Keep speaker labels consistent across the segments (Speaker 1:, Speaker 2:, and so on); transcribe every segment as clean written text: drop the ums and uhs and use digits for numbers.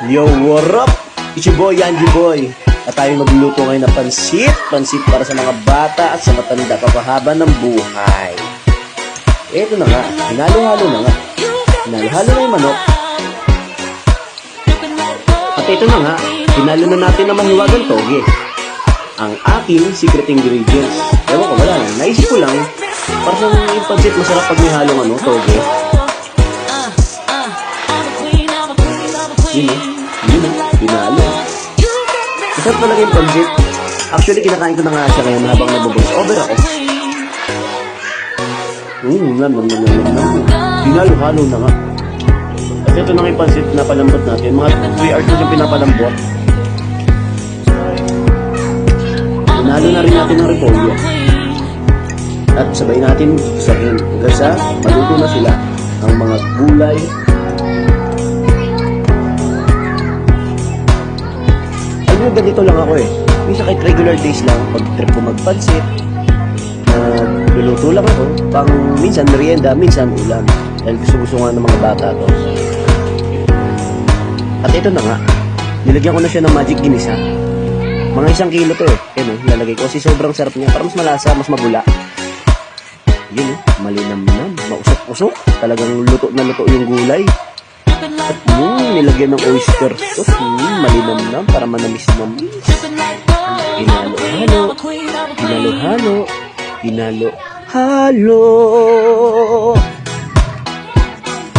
Speaker 1: Yo, what up? It's your boy, Yanji Boy. At tayo magluluto ngayon ng pansit. Pansit para sa mga bata at sa matanda kapahaba ng buhay. Eto na nga, hinalo-halo na nga. Hinalo-halo na yung manok. At ito na nga, hinalo na natin ng mahiwagang toge. Ang ating secret ingredients. Ewan ko, wala lang. Naisip ko lang, parang yung pansit masarap pag may halong toge. Yun pinalo. Masarap talaga yung pansit. Actually, kinakain ko na nga siya ngayon habang nag-voice over ako. Pinalo-halo na nga. At ito na nga yung pansit na palambot natin. Mga 3 hours na siyang pinapalambot. Pinalo na rin natin ng repolyo. At sabay natin sabihin hanggang sa maluto na sila ang mga gulay. Ganito lang ako minsan kahit regular days lang pag trip ko magpansit, luluto lang ako pang minsan merienda, minsan ulam dahil gusto nga ng mga bata to. At ito na nga, nilagyan ko na siya ng magic ginisa. Mga 1 kilo to lalagay ko kasi sobrang sarap niya para mas malasa, mas mabula. Yun malinamnam, mausok-usok, talagang luto na luto yung gulay. At nilagyan ng oyster sauce, malinamnam para manamis-namis. Hinalo-halo, hinalo-halo, hinalo-halo.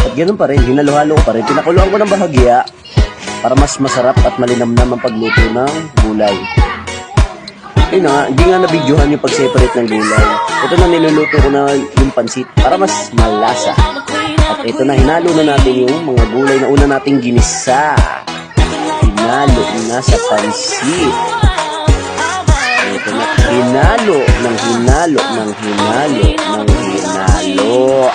Speaker 1: At ganun pa rin, hinalo-halo ko pa rin. Pinakuluan ko ng bahagya para mas masarap at malinamnam ang pagluto ng gulay. Yun nga, hindi nga na-videohan yung pag-separate ng gulay. Ito na niluluto ko na yung pansit para mas malasa. At ito na, hinalo na natin yung mga gulay na una nating ginisa. Hinalo na sa pansit. Ito na, hinalo ng hinalo ng hinalo ng hinalo.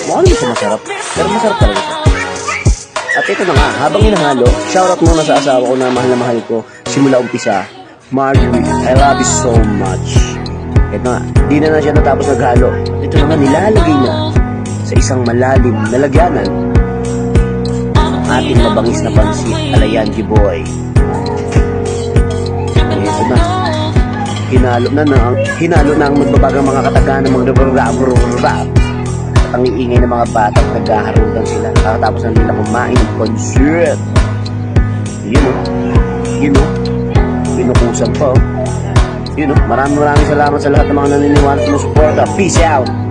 Speaker 1: Mukhang hindi siya masarap, pero masarap talaga siya. At ito na nga, habang hinahalo, shoutout muna sa asawa ko na mahal ko simula umpisa. Marjorie, I love you so much. Ito nga, di na siya natapos naghalo. Ito na nga, nilalagay na sa isang malalim na lagyanan ang ating mabangis na pansit ala Yanji Boy. Ito na, hinalo na ang magbabagang mga kataga ng mga rap. At ang iingay ng mga bata at naghaharutan sila kakatapos na nila kumain ng pansit. Yun o, pinukusan pa Maraming salamat sa lahat ng mga naniniwala at sumusuporta. Peace out!